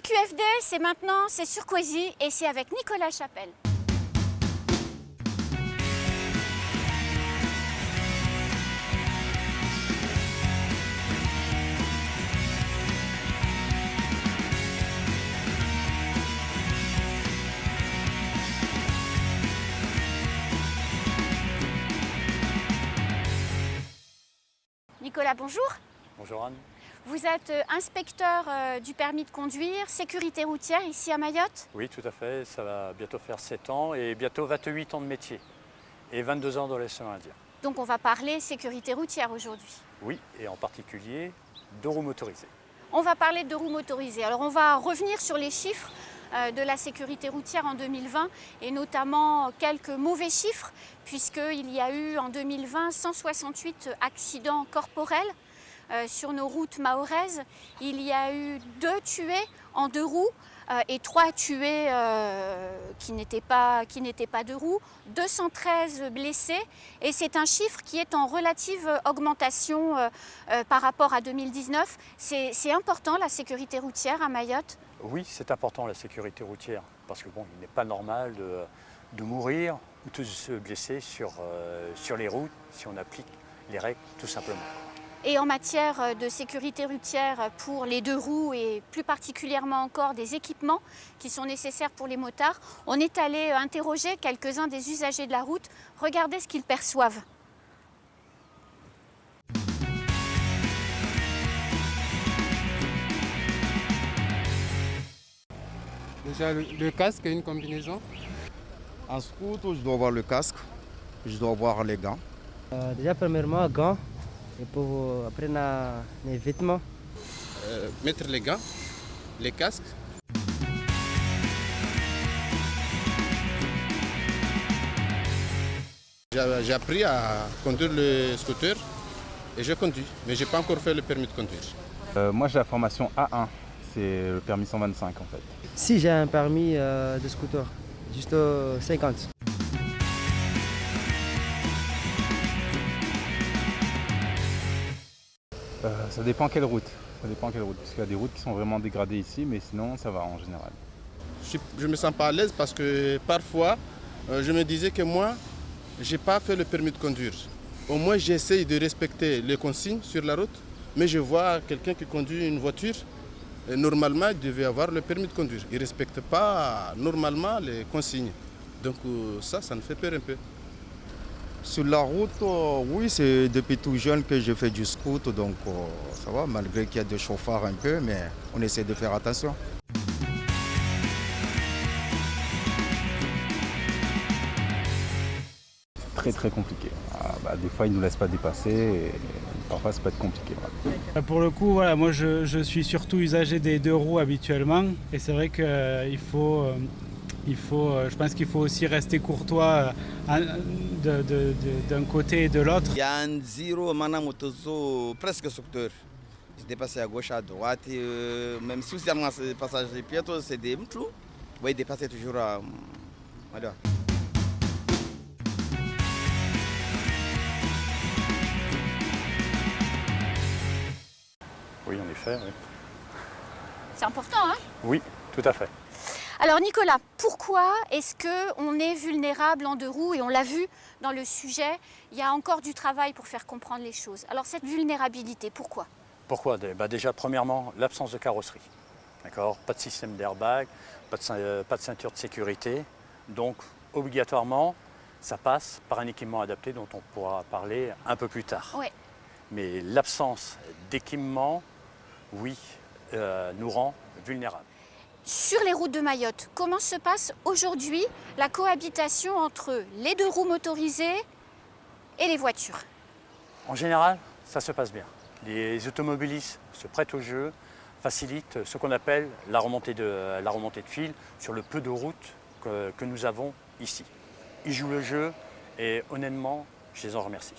CQFD, c'est maintenant, c'est sur Coisy et c'est avec Nicolas Chapelle. Nicolas, bonjour. Bonjour Anne. Vous êtes inspecteur du permis de conduire, sécurité routière ici à Mayotte. Oui, tout à fait. Ça va bientôt faire 7 ans et bientôt 28 ans de métier et 22 ans dans l'océan Indien. Donc on va parler sécurité routière aujourd'hui. Oui, et en particulier deux roues motorisées. On va parler de roues motorisées. Alors on va revenir sur les chiffres de la sécurité routière en 2020 et notamment quelques mauvais chiffres puisqu'il y a eu en 2020 168 accidents corporels sur nos routes mahoraises. Il y a eu 2 tués en 2 roues et 3 tués qui n'étaient pas 2 roues, 213 blessés et c'est un chiffre qui est en relative augmentation par rapport à 2019. C'est important la sécurité routière à Mayotte? Oui, c'est important la sécurité routière parce que bon, il n'est pas normal de mourir ou de se blesser sur les routes si on applique les règles tout simplement. Et en matière de sécurité routière pour les 2 roues et plus particulièrement encore des équipements qui sont nécessaires pour les motards, on est allé interroger quelques-uns des usagers de la route. Regardez ce qu'ils perçoivent. Déjà le casque et une combinaison. En scooter, je dois avoir le casque, je dois avoir les gants. Déjà, premièrement, gants. Et pour après, les vêtements. Mettre les gants, les casques. J'ai appris à conduire le scooter et je conduis, mais je n'ai pas encore fait le permis de conduire. Moi j'ai la formation A1, c'est le permis 125 en fait. Si j'ai un permis de scooter, juste 50. Ça dépend quelle route. Parce qu'il y a des routes qui sont vraiment dégradées ici, mais sinon ça va en général. Je ne me sens pas à l'aise parce que parfois je me disais que moi, je n'ai pas fait le permis de conduire. Au moins j'essaye de respecter les consignes sur la route, mais je vois quelqu'un qui conduit une voiture. Et normalement, il devait avoir le permis de conduire. Il ne respecte pas normalement les consignes. Donc ça me fait peur un peu. Sur la route, oui, c'est depuis tout jeune que je fais du scooter, donc ça va, malgré qu'il y a des chauffards un peu, mais on essaie de faire attention. Très compliqué. Des fois ils ne nous laissent pas dépasser et parfois ça peut être compliqué. Ouais. Pour le coup, voilà, moi je suis surtout usager des 2 roues habituellement et c'est vrai qu'il faut, je pense qu'il faut aussi rester courtois d'un côté et de l'autre. Il y a un zéro maintenant presque secteur. Je dépasse à gauche, à droite, même si c'est un passage de piétons, c'est des mouchous. Oui, dépasser toujours à... Voilà. Oui, en effet. Oui, C'est important, hein? oui, tout à fait. Alors Nicolas, pourquoi est-ce qu'on est vulnérable en 2 roues? Et on l'a vu dans le sujet, il y a encore du travail pour faire comprendre les choses. Alors cette vulnérabilité, pourquoi? Pourquoi? Déjà, premièrement, l'absence de carrosserie. D'accord? Pas de système d'airbag, pas de ceinture de sécurité. Donc, obligatoirement, ça passe par un équipement adapté dont on pourra parler un peu plus tard. Ouais. Mais l'absence d'équipement, oui, nous rend vulnérables. Sur les routes de Mayotte, comment se passe aujourd'hui la cohabitation entre les 2 roues motorisées et les voitures? En général, ça se passe bien. Les automobilistes se prêtent au jeu, facilitent ce qu'on appelle la remontée de fil sur le peu de routes que nous avons ici. Ils jouent le jeu et honnêtement, je les en remercie.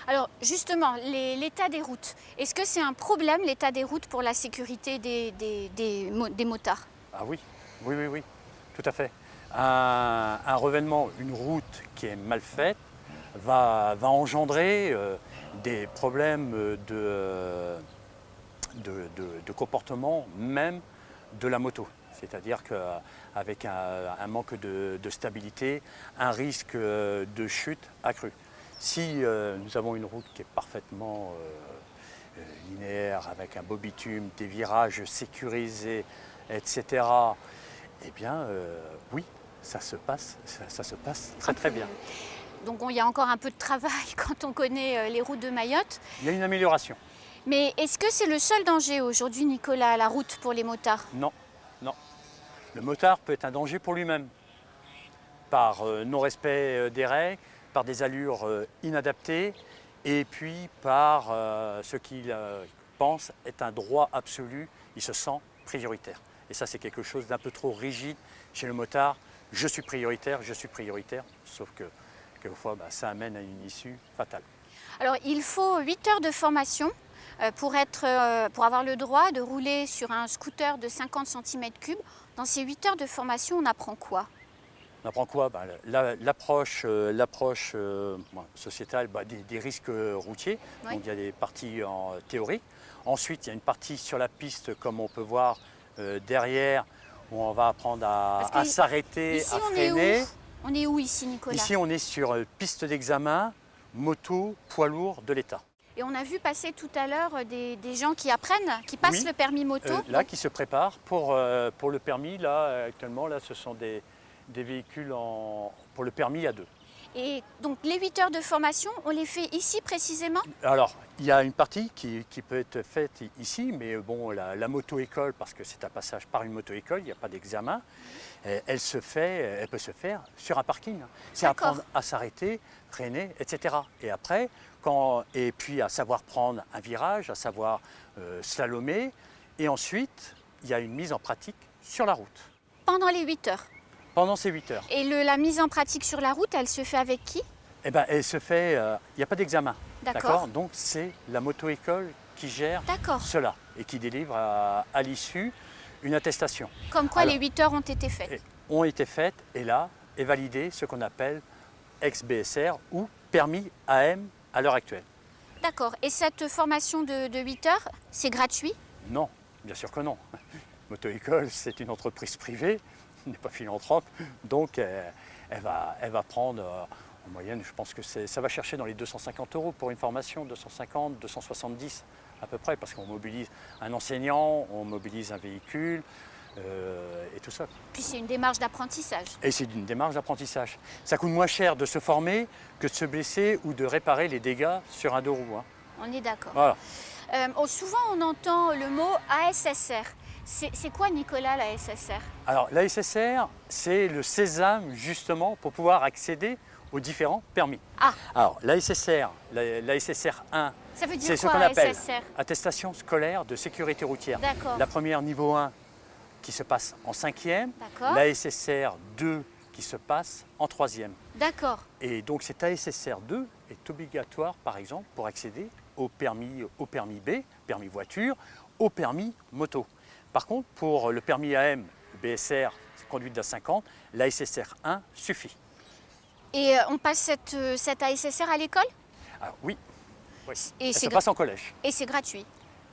Alors justement, l'état des routes, est-ce que c'est un problème l'état des routes pour la sécurité des motards? Ah oui, tout à fait. Un revêtement, une route qui est mal faite va engendrer des problèmes de comportement même de la moto. C'est-à-dire qu'avec un manque de stabilité, un risque de chute accru. Si nous avons une route qui est parfaitement linéaire, avec un beau bitume, des virages sécurisés, etc., eh bien oui, ça se passe très très bien. Donc il y a encore un peu de travail quand on connaît les routes de Mayotte. Il y a une amélioration. Mais est-ce que c'est le seul danger aujourd'hui, Nicolas, à la route pour les motards? Non, non. Le motard peut être un danger pour lui-même, par non-respect des règles, par des allures inadaptées, et puis par ce qu'il pense être un droit absolu, il se sent prioritaire. Et ça, c'est quelque chose d'un peu trop rigide chez le motard. Je suis prioritaire, sauf que quelquefois, ça amène à une issue fatale. Alors, il faut 8 heures de formation pour avoir le droit de rouler sur un scooter de 50 cm3. Dans ces 8 heures de formation, on apprend quoi? On apprend quoi? L'approche sociétale des risques routiers. Oui. Donc il y a des parties en théorie. Ensuite, il y a une partie sur la piste, comme on peut voir derrière, où on va apprendre à s'arrêter, à freiner. On est où ici, Nicolas? Ici, on est sur piste d'examen, moto, poids lourd de l'État. Et on a vu passer tout à l'heure des gens qui apprennent, qui passent le permis moto. Qui se préparent pour le permis. Là, actuellement, ce sont des véhicules pour le permis A2. Et donc les 8 heures de formation, on les fait ici précisément? Alors, il y a une partie qui peut être faite ici, mais bon, la moto-école, parce que c'est un passage par une moto-école, il n'y a pas d'examen, elle peut se faire sur un parking. C'est apprendre à s'arrêter, freiner, etc. Et après, et puis à savoir prendre un virage, à savoir slalomer, et ensuite, il y a une mise en pratique sur la route. Pendant les 8 heures? Pendant ces 8 heures. Et la mise en pratique sur la route, elle se fait avec qui? Eh bien, elle se fait, il n'y a pas d'examen. D'accord. Donc, c'est la moto-école qui gère cela et qui délivre à l'issue une attestation. Comme quoi les 8 heures ont été faites? Ont été faites et là est validé ce qu'on appelle ex-BSR ou permis AM à l'heure actuelle. D'accord. Et cette formation de 8 heures, c'est gratuit? Non, bien sûr que non. Moto-école, c'est une entreprise privée. N'est pas philanthrope, donc elle va prendre en moyenne, je pense que ça va chercher dans les 250 € pour une formation, 250, 270 à peu près, parce qu'on mobilise un enseignant, on mobilise un véhicule et tout ça. Puis c'est une démarche d'apprentissage. Et c'est une démarche d'apprentissage. Ça coûte moins cher de se former que de se blesser ou de réparer les dégâts sur un deux roues. On est d'accord. Voilà. Souvent on entend le mot ASSR. C'est quoi, Nicolas, la SSR? Alors, la SSR, c'est le sésame, justement, pour pouvoir accéder aux différents permis. Alors, la SSR 1, ça veut dire c'est ce qu'on appelle attestation scolaire de sécurité routière. D'accord. La première niveau 1 qui se passe en 5e, la SSR 2 qui se passe en 3e. D'accord. Et donc, cette ASSR 2 est obligatoire, par exemple, pour accéder au permis B, permis voiture, au permis moto. Par contre, pour le permis AM, BSR, conduite d'A50, la SSR 1 suffit. Et on passe cette ASSR à l'école? Alors oui, et elle se passe en collège. Et c'est gratuit?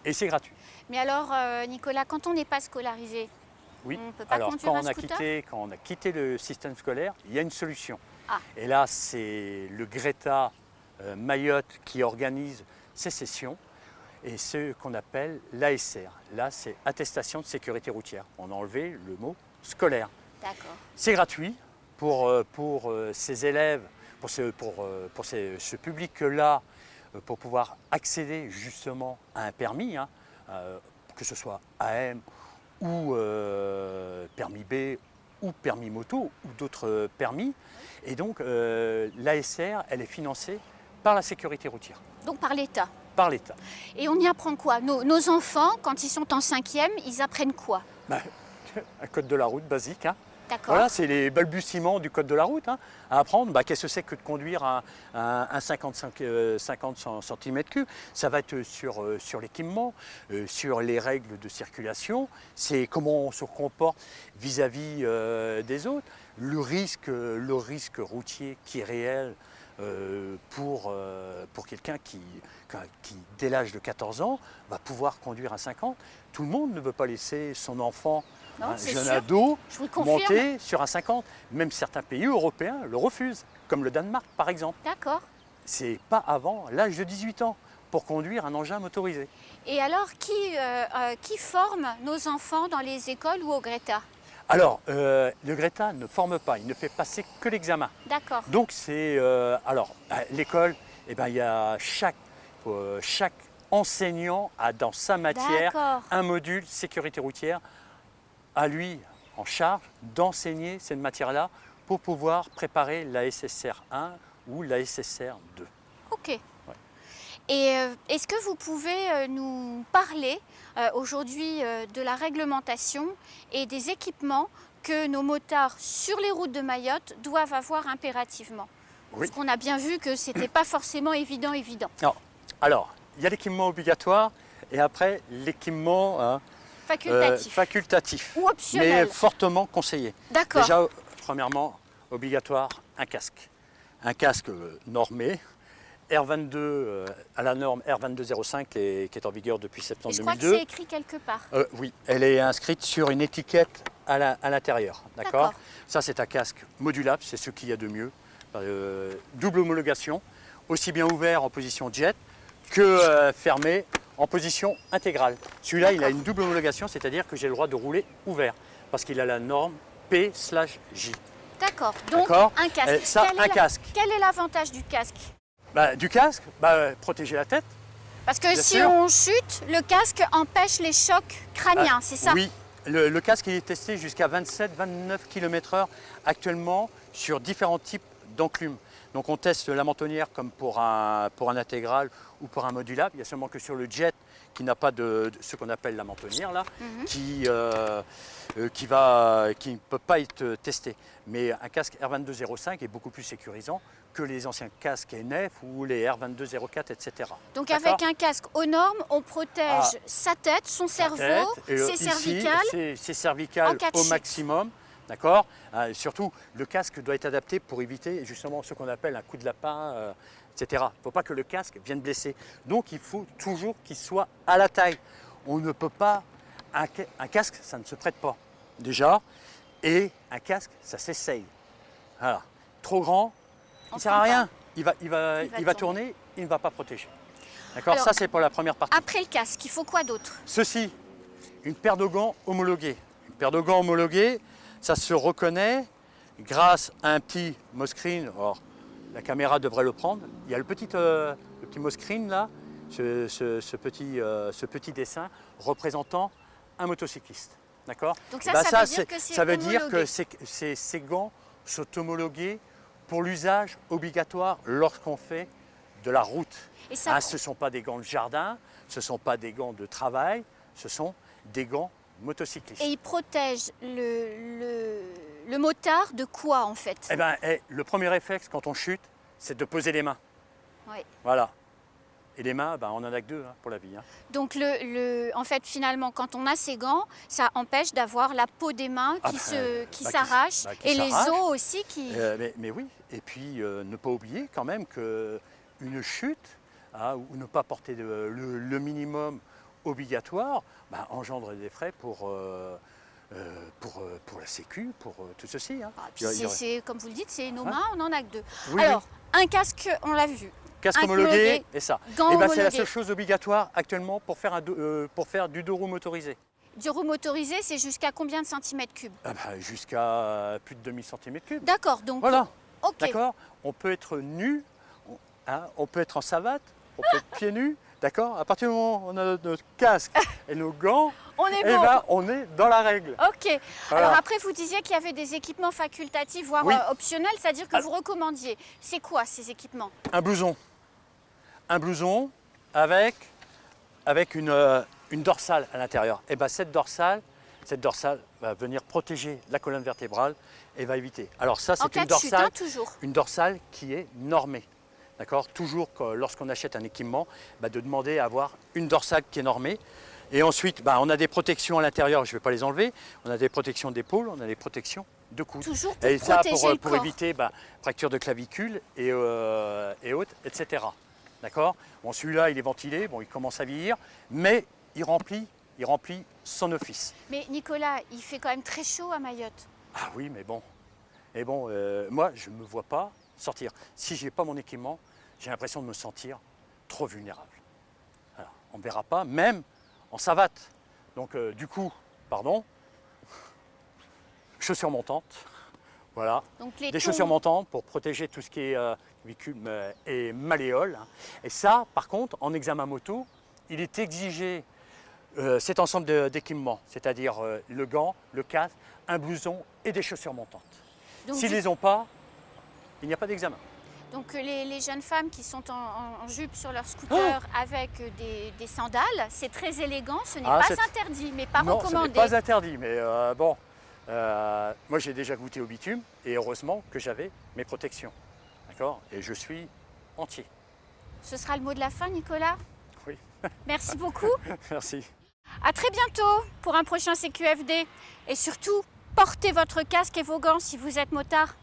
Et c'est gratuit. Mais alors, Nicolas, quand on n'est pas scolarisé, on ne peut pas conduire un scooter? Quand on a quitté le système scolaire, il y a une solution. Et là, c'est le Greta Mayotte qui organise ces sessions. Et ce qu'on appelle l'ASR. Là, c'est attestation de sécurité routière. On a enlevé le mot scolaire. D'accord. C'est gratuit pour ces élèves, pour ce public-là, pour pouvoir accéder justement à un permis, que ce soit AM ou permis B ou permis moto ou d'autres permis. Et donc, l'ASR, elle est financée par la sécurité routière. Donc par l'État? Par l'État. Et on y apprend quoi? Nos enfants, quand ils sont en 5e, ils apprennent quoi? Un code de la route basique. D'accord. Voilà, c'est les balbutiements du code de la route à apprendre. Qu'est-ce que c'est que de conduire un 50 cm3? Ça va être sur l'équipement, sur les règles de circulation, c'est comment on se comporte vis-à-vis des autres, le risque routier qui est réel pour quelqu'un qui, dès l'âge de 14 ans, va pouvoir conduire à 50. Tout le monde ne veut pas laisser son enfant, Non, un c'est jeune sûr. ado, Je vous le confirme. monter sur un 50. Même certains pays européens le refusent, comme le Danemark par exemple. D'accord. C'est pas avant l'âge de 18 ans pour conduire un engin motorisé. Et alors, qui forme nos enfants dans les écoles ou au Greta? Alors, le Greta ne forme pas, il ne fait passer que l'examen. D'accord. Donc c'est l'école, il y a chaque enseignant a dans sa matière D'accord. un module sécurité routière à lui en charge d'enseigner cette matière-là pour pouvoir préparer la SSR 1 ou la SSR 2. Ok. Et est-ce que vous pouvez nous parler aujourd'hui de la réglementation et des équipements que nos motards sur les routes de Mayotte doivent avoir impérativement? Oui. Parce qu'on a bien vu que ce n'était pas forcément évident. Non. Alors, il y a l'équipement obligatoire et après l'équipement facultatif, Ou optionnel. mais fortement conseillé. D'accord. Déjà, premièrement, obligatoire, un casque. Un casque normé, R22, à la norme R2205 qui est en vigueur depuis septembre Et je crois que 2002. c'est écrit quelque part. Oui, elle est inscrite sur une étiquette à l'intérieur. D'accord. D'accord. Ça, c'est un casque modulable, c'est ce qu'il y a de mieux. Double homologation, aussi bien ouvert en position jet que fermé en position intégrale. Celui-là, il a une double homologation, c'est-à-dire que j'ai le droit de rouler ouvert parce qu'il a la norme P/J. D'accord. Donc, D'accord. un casque. Ça, un casque. Quel est l'avantage du casque? Du casque, protéger la tête. Parce que Bien si sûr. on chute, le casque empêche les chocs crâniens, c'est ça? Oui, le casque il est testé jusqu'à 27-29 km/h actuellement sur différents types d'enclumes. Donc on teste la mentonnière comme pour un intégral ou pour un modulable. Il y a seulement que sur le jet qui n'a pas de ce qu'on appelle la mentonnière là, qui ne peut pas être testé. Mais un casque R2205 est beaucoup plus sécurisant que les anciens casques NF ou les R2204, etc. Donc D'accord. avec un casque aux normes, on protège sa tête, son cerveau, ses ici, cervicales. ses cervicales en cas de au chute. maximum. D'accord. Surtout, le casque doit être adapté pour éviter justement ce qu'on appelle un coup de lapin, etc. Il ne faut pas que le casque vienne blesser. Donc il faut toujours qu'il soit à la taille. On ne peut pas... Un casque, ça ne se prête pas, déjà. Et un casque, ça s'essaye. Voilà. Trop grand, il ne sert à rien. Il va tourner, il ne va pas protéger. D'accord. Alors, ça, c'est pour la première partie. Après le casque, il faut quoi d'autre? Ceci, une paire de gants homologués. Une paire de gants homologués, ça se reconnaît grâce à un petit moscreen. Or, la caméra devrait le prendre. Il y a le petit moscreen là, ce petit dessin représentant un motocycliste. D'accord. Donc ça veut dire que c'est ça veut dire que homologué. ces gants sont homologués pour l'usage obligatoire lorsqu'on fait de la route. Et ça, Ce ne sont pas des gants de jardin, ce ne sont pas des gants de travail, ce sont des gants motocyclistes. et il protège le motard de quoi en fait? Le premier réflexe quand on chute, c'est de poser les mains. Oui. Voilà. Et les mains, on n'en a que deux pour la vie. Donc en fait finalement quand on a ces gants, ça empêche d'avoir la peau des mains qui s'arrache et les os aussi qui... Mais oui, et puis ne pas oublier quand même qu'une chute, ou ne pas porter le minimum obligatoire, engendre des frais pour la sécu, pour tout ceci. C'est comme vous le dites, c'est nos mains, on n'en a que deux. Oui, Alors, un casque, on l'a vu. Casque Un homologué et ça. Gants C'est la homologués. seule chose obligatoire actuellement pour faire du deux roues motorisé. Du roue motorisé, c'est jusqu'à combien de centimètres cubes? Jusqu'à plus de 2000 cm3. D'accord, donc... Voilà. Ok. D'accord. On peut être nu, on peut être en savate, on peut être pieds nus. D'accord. À partir du moment où on a notre casque et nos gants, On est bon. on est dans la règle. Ok. Voilà. Alors après, vous disiez qu'il y avait des équipements facultatifs, voire Oui. optionnels, c'est-à-dire que vous recommandiez. C'est quoi ces équipements? Un blouson. Un blouson avec une dorsale à l'intérieur. Et cette dorsale va venir protéger la colonne vertébrale et va éviter. Alors ça, En c'est cas une de chute, dorsale, toujours. une dorsale qui est normée. D'accord. Toujours lorsqu'on achète un équipement, de demander à avoir une dorsale qui est normée. Et ensuite, on a des protections à l'intérieur, je ne vais pas les enlever. On a des protections d'épaule, on a des protections de coude. Toujours pour Et ça, protéger le pour corps. éviter fracture de clavicule et autres, etc. D'accord? Bon, celui-là, il est ventilé, bon, il commence à vieillir, mais il remplit son office. Mais Nicolas, il fait quand même très chaud à Mayotte. Ah oui, mais bon. Et bon, moi, je ne me vois pas sortir. Si je n'ai pas mon équipement, j'ai l'impression de me sentir trop vulnérable. Alors, on ne verra pas, même en savate. Donc, du coup, pardon, chaussures montantes. Voilà. Donc les Des tons- chaussures montantes pour protéger tout ce qui est clavicule et malléole. Et ça, par contre, en examen moto, il est exigé cet ensemble d'équipements, c'est-à-dire le gant, le casque, un blouson et des chaussures montantes. donc, S'ils ne les ont pas, il n'y a pas d'examen. donc les jeunes femmes qui sont en jupe sur leur scooter avec des sandales, c'est très élégant, ce n'est Ah, pas c'est- interdit, mais pas Non, ce n'est recommandé. pas interdit, mais bon, moi j'ai déjà goûté au bitume et heureusement que j'avais mes protections. D'accord? Et je suis entier. Ce sera le mot de la fin, Nicolas. Oui, Merci beaucoup. merci. À très bientôt pour un prochain CQFD. Et surtout, portez votre casque et vos gants si vous êtes motard.